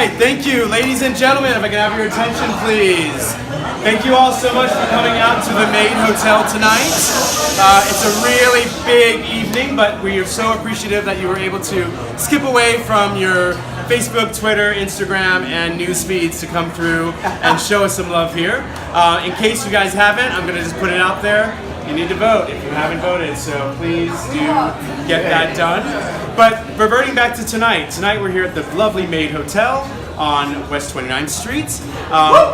right, thank you, ladies and gentlemen. If I can have your attention, please. Thank you all so much for coming out to the Maid Hotel tonight. It's a really big evening, but we are so appreciative that you were able to skip away from your Facebook, Twitter, Instagram, and news feeds to come through and show us some love here. In case you guys haven't, I'm going to just put it out there. You need to vote if you haven't voted, so please do get that done. But reverting back to tonight we're here at the lovely Maid Hotel on West 29th Street.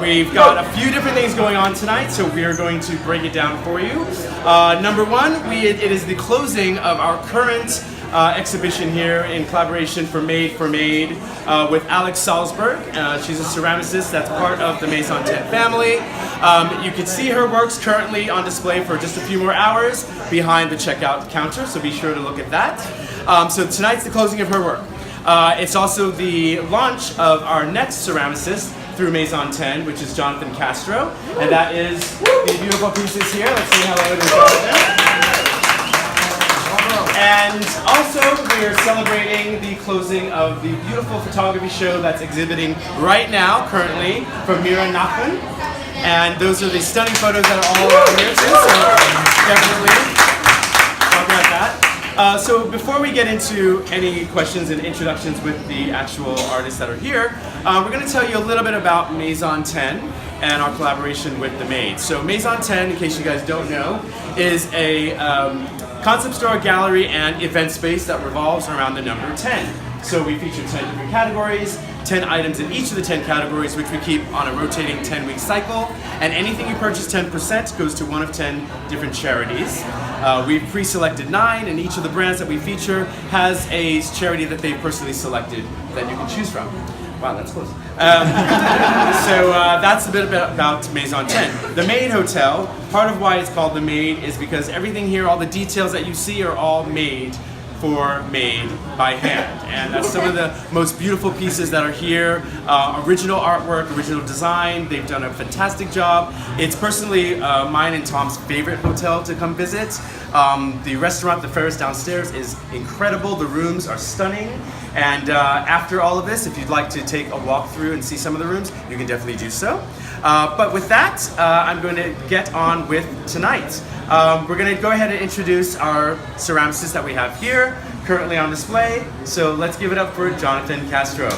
We've got a few different things going on tonight, so we are going to break it down for you. Number one, it is the closing of our current exhibition here in collaboration for Maid with Alex Salzberg. She's a ceramicist that's part of the Maison 10 family. You can see her works currently on display for just a few more hours behind the checkout counter, so be sure to look at that. So tonight's the closing of her work. It's also the launch of our next ceramicist through Maison 10, which is Jonathan Castro, and that is the beautiful pieces here. Let's say hello to Jonathan. And also, we are celebrating the closing of the beautiful photography show that's exhibiting right now, currently, from Mira Nachman. And those are the stunning photos that are all around here too, so definitely talk about that. So before we get into any questions and introductions with the actual artists that are here, we're going to tell you a little bit about Maison 10 and our collaboration with the Maid. So Maison 10, in case you guys don't know, is a concept store, gallery, and event space that revolves around the number 10. So we feature 10 different categories, 10 items in each of the 10 categories, which we keep on a rotating 10-week cycle. And anything you purchase 10% goes to one of 10 different charities. We've pre-selected 9, and each of the brands that we feature has a charity that they've personally selected that you can choose from. Wow, that's close. So that's a bit about Maison 10. The Maid Hotel, part of why it's called the Maid is because everything here, all the details that you see are all made by hand. And that's some of the most beautiful pieces that are here. Original artwork, original design. They've done a fantastic job. It's personally mine and Tom's favorite hotel to come visit. The restaurant, the Ferris downstairs, is incredible. The rooms are stunning. And after all of this, if you'd like to take a walk through and see some of the rooms, you can definitely do so. But with that, I'm going to get on with tonight. We're going to go ahead and introduce our ceramicists that we have here, currently on display. So let's give it up for Jonathan Castro.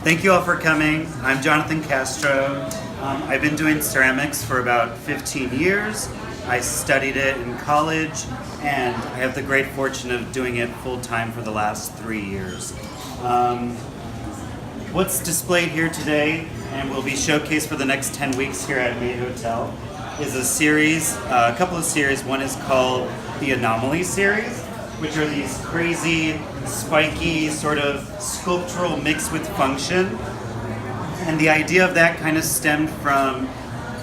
Thank you all for coming. I'm Jonathan Castro. I've been doing ceramics for about 15 years. I studied it in college, and I have the great fortune of doing it full-time for the last 3 years. What's displayed here today, and will be showcased for the next 10 weeks here at Maid Hotel, is a couple of series. One is called the Anomaly series, which are these crazy, spiky, sort of sculptural mix with function. And the idea of that kind of stemmed from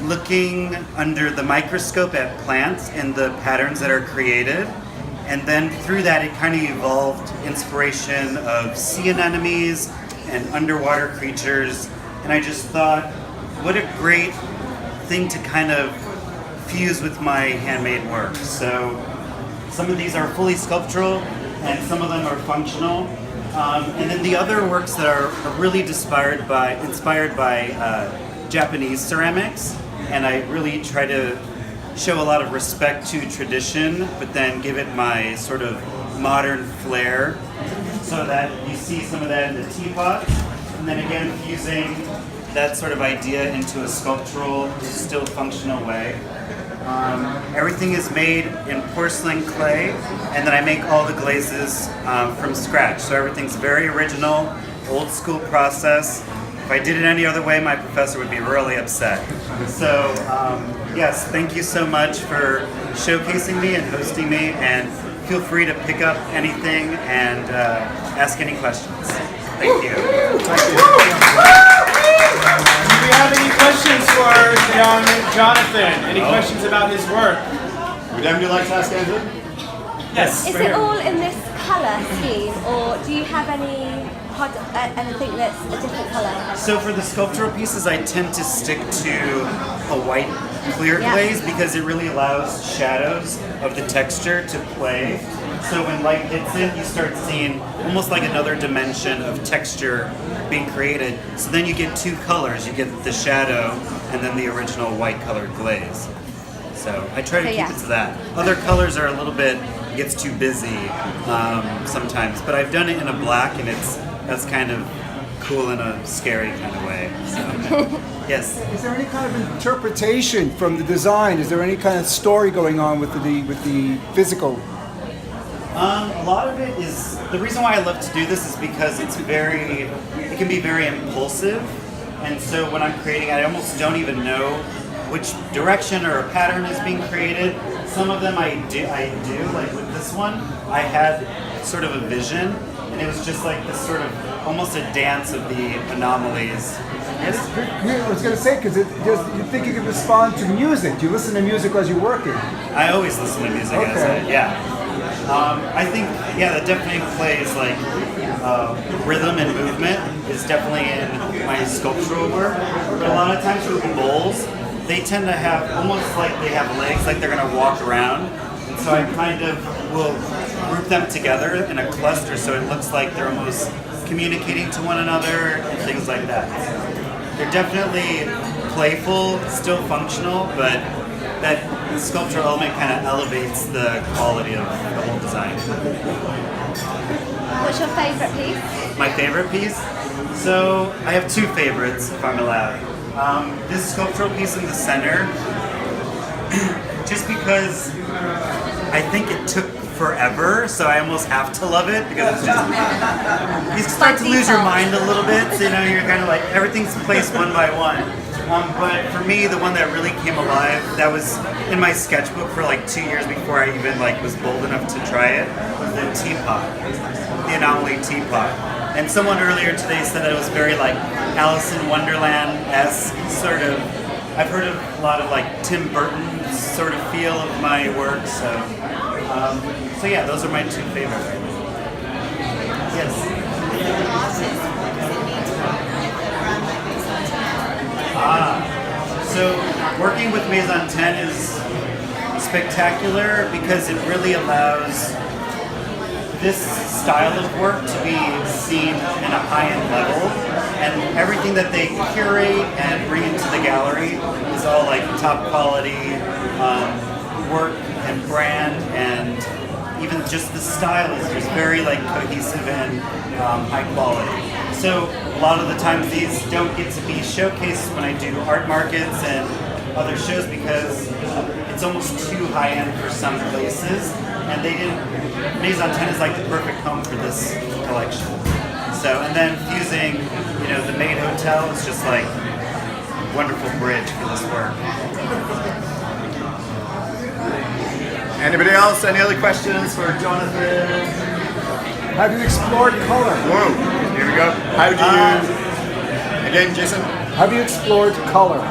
looking under the microscope at plants and the patterns that are created. And then through that, it kind of evolved inspiration of sea anemones and underwater creatures. And I just thought, what a great thing to kind of fuse with my handmade work. So some of these are fully sculptural and some of them are functional. And then the other works that are really inspired by Japanese ceramics. And I really try to show a lot of respect to tradition, but then give it my sort of modern flair, so that you see some of that in the teapots, and then again fusing that sort of idea into a sculptural, still functional way. Everything is made in porcelain clay, and then I make all the glazes from scratch. So everything's very original, old school process. If I did it any other way, my professor would be really upset. So yes, thank you so much for showcasing me and hosting me, and feel free to pick up anything and ask any questions. Thank you. Do we have any questions for young Jonathan? Any questions about his work? Would anybody like to ask Andrew? Yes. Is it all in this colour scheme, or do you have anything that's a different colour? So for the sculptural pieces, I tend to stick to a white clear glaze because it really allows shadows of the texture to play. So when light hits it, you start seeing almost like another dimension of texture being created. So then you get two colors. You get the shadow and then the original white colored glaze. So I try to keep it to that. Other colors are a little bit, gets too busy sometimes, but I've done it in a black and that's kind of cool in a scary kind of way. So, yes. Is there any kind of interpretation from the design? Is there any kind of story going on with the physical? A lot of it is, the reason why I love to do this is because it can be very impulsive. And so when I'm creating, I almost don't even know which direction or a pattern is being created. Some of them I do, like with this one, I had sort of a vision, and it was just like this sort of, almost a dance of the anomalies. Yes? I was going to say, because you think you can respond to music. Do you listen to music as you're working? I always listen to music I think, that definitely plays like rhythm and movement is definitely in my sculptural work. But a lot of times with bowls, they tend to have almost like they have legs, like they're going to walk around. And so I kind of will group them together in a cluster so it looks like they're almost communicating to one another and things like that. They're definitely playful, still functional, but that sculptural element kind of elevates the quality of the whole design. What's your favourite piece? My favorite piece? So I have two favorites, if I'm allowed. This sculptural piece in the center, just because I think it took forever, so I almost have to love it because it's just, you start to lose your mind a little bit, so you're kind of like, everything's placed one by one. But for me, the one that really came alive, that was in my sketchbook for like 2 years before I even was bold enough to try it, was the teapot, the anomaly teapot. And someone earlier today said that it was very like Alice in Wonderland-esque sort of. I've heard of a lot of like Tim Burton sort of feel of my work, so yeah, those are my two favorites. Yes. So working with Maison 10 is spectacular because it really allows this style of work to be seen in a high-end level, and everything that they curate and bring into the gallery is all like top quality work and brand, and even just the style is just very like cohesive and high quality. So a lot of the times these don't get to be showcased when I do art markets and other shows because it's almost too high-end for some places, and Maison 10 is like the perfect home for this collection. So, and then fusing, the Maid Hotel is just like a wonderful bridge for this work. Anybody else? Any other questions for Jonathan? Have you explored color? Whoa, here we go. How do you, again, Jason? Have you explored color?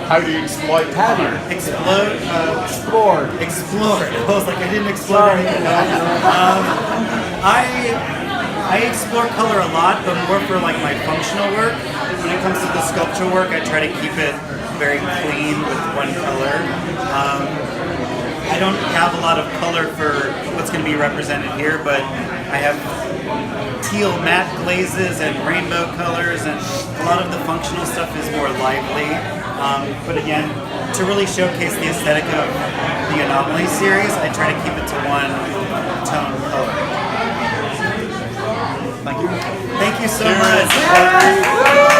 How do you exploit color? Explored. Explored. I was like, I didn't explore anything. I explore color a lot, but more for like my functional work. When it comes to the sculptural work, I try to keep it very clean with one color. I don't have a lot of color for what's going to be represented here, but I have teal matte glazes and rainbow colors, and a lot of the functional stuff is more lively. But again, to really showcase the aesthetic of the Anomaly series, I try to keep it to one tone color. Thank you. Thank you so much.